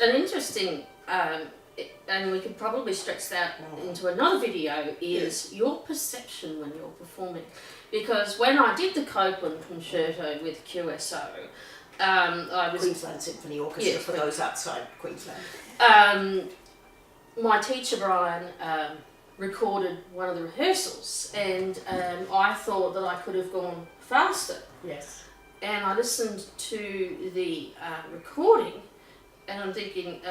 an interesting, and we could probably stretch that into another video, is your perception when you're performing. Because when I did the Copeland Concerto with QSO, I was... Queensland Symphony Orchestra, for those outside Queensland. My teacher, Brian, recorded one of the rehearsals, and I thought that I could have gone faster. Yes. And I listened to the recording, and I'm thinking,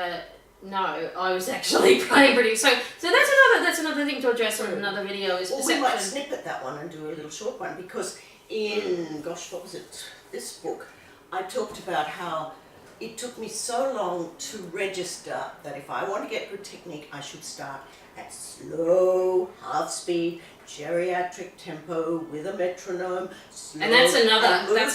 no, I was actually playing pretty. So that's another thing to address on another video is perception. Well, we might snippet that one and do a little short one, because in what was it? This book, I talked about how it took me so long to register that if I want to get good technique, I should start at slow, half speed, geriatric tempo with a metronome. Slow, and that's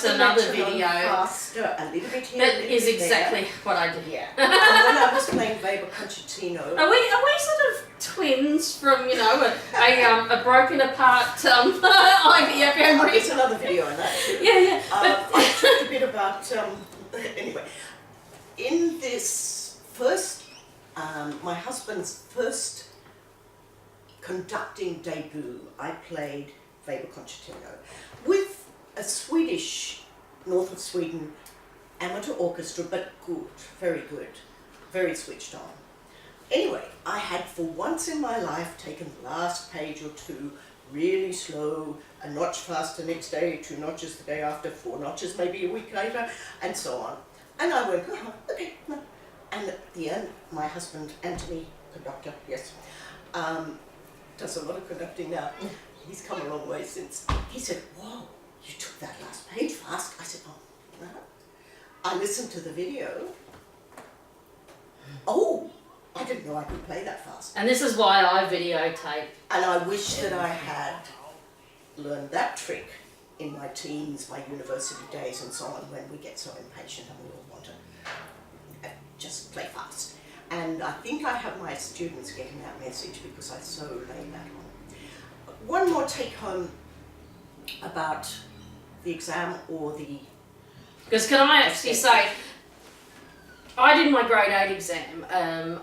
another video. Faster, a little bit here. That is exactly what I did. Yeah. And when I was playing Weber Concertino. Are we sort of twins from a broken apart IVF embryo? There's another video on that too. Yeah. I talked a bit about anyway. In this first, my husband's first conducting debut, I played Weber Concertino with a Swedish, north of Sweden, amateur orchestra, but good, very good, very switched on. Anyway, I had for once in my life taken the last page or two really slow, a notch faster next day, 2 notches the day after, 4 notches maybe a week later, and so on. And I went, okay. And at the end, my husband, Anthony, conductor, yes, does a lot of conducting now. He's come a long way since. He said, whoa, you took that last page fast. I said, oh, no. I listened to the video. Oh, I didn't know I could play that fast. And this is why I videotape. And I wish that I had learned that trick in my teens, my university days and so on, when we get so impatient and we all want to just play fast. And I think I have my students getting that message because I so lay that on. One more take home about the exam or the... Because can I actually say, I did my grade 8 exam.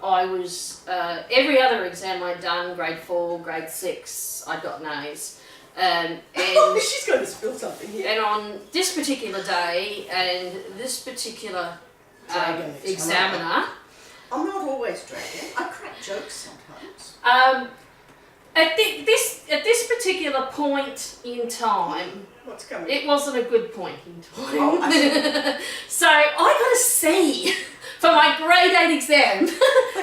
I was, every other exam I'd done, grade 4, grade 6, I'd gotten A's. And she's going to spill something here. And on this particular day and this particular examiner, I'm not always dragging. I crack jokes sometimes. At this particular point in time, what's coming? It wasn't a good point in time. Oh, so I got a C for my grade 8 exam,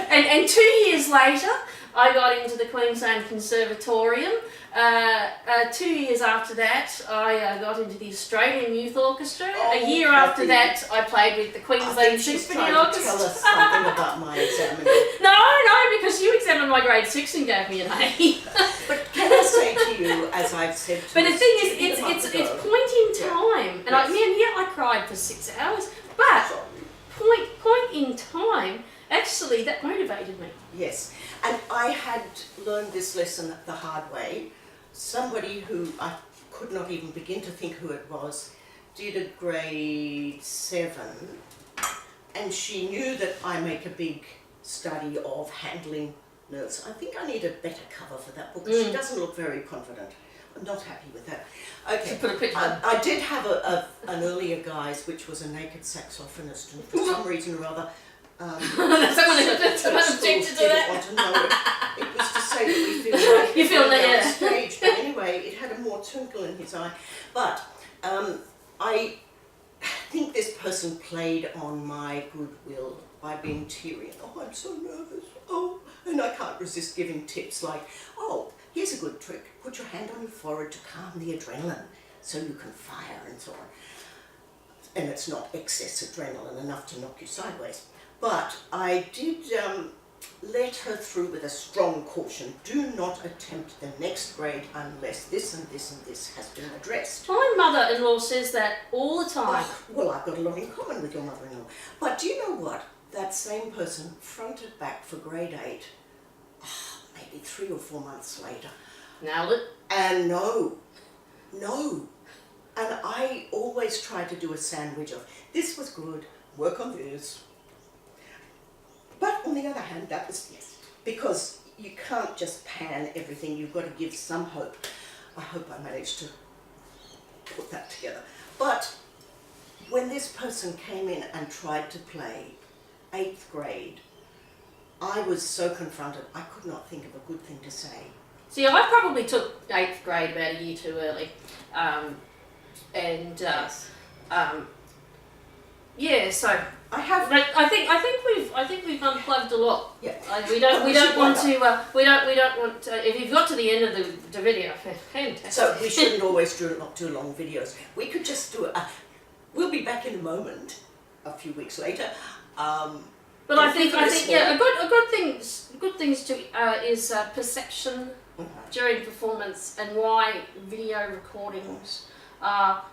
and 2 years later, I got into the Queensland Conservatorium. 2 years after that, I got into the Australian Youth Orchestra. A year after that, I played with the Queensland Symphony Orchestra. Tell us something about my examiner. No, because you examined my grade 6 and gave me an A. But can I say to you, as I've said to but the thing is, it's point in time, and yes. I cried for 6 hours. But point in time, actually, that motivated me. Yes, and I had learned this lesson the hard way. Somebody who I could not even begin to think who it was did a grade 7, and she knew that I make a big study of handling notes. I think I need a better cover for that book. She doesn't look very confident. I'm not happy with that. Okay, put a picture. I did have an earlier guise, which was a naked saxophonist, and for some reason or other, someone objected to that. Want to know it. It was to say that we feel like you feel that, on stage. But anyway, it had a more twinkle in his eye. But I think this person played on my goodwill by being teary. And, oh, I'm so nervous. Oh, and I can't resist giving tips like, oh, here's a good trick. Put your hand on your forehead to calm the adrenaline so you can fire and so on. And it's not excess adrenaline enough to knock you sideways. But I did let her through with a strong caution. Do not attempt the next grade unless this and this and this has been addressed. My mother-in-law says that all the time. Oh, well, I've got a lot in common with your mother-in-law. But do you know what? That same person fronted back for grade 8, maybe 3 or 4 months later. Nailed it? And no. And I always try to do a sandwich of, this was good, work on this. the other hand, that was, yes, because you can't just pan everything, you've got to give some hope. I hope I managed to put that together. But when this person came in and tried to play 8th grade, I was so confronted, I could not think of a good thing to say. See, I probably took 8th grade about a year too early. Yeah, so I have. but I think we've unplugged a lot. Yeah. We don't want to. If you've got to the end of the video, fantastic. So we shouldn't always do long videos. We could just do it. We'll be back in a moment, a few weeks later. But I think yeah, a good things to is perception during performance, and why video recordings are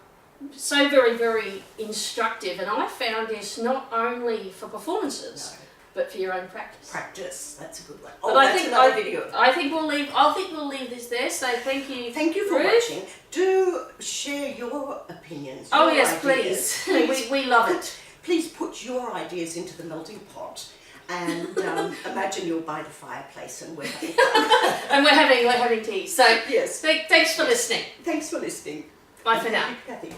so very, very instructive. And I found this not only for performances, but for your own practice. Practice, that's a good one. But That's another video. I think we'll leave this there. So thank you. Thank you for Ruth. watching. Do share your opinions. Oh your yes, ideas. please. we love it. Please put your ideas into the melting pot, and imagine you're by the fireplace and we're having fun. And we're having tea. So Yes. thanks for listening. Thanks for listening. Bye for now. Kathy.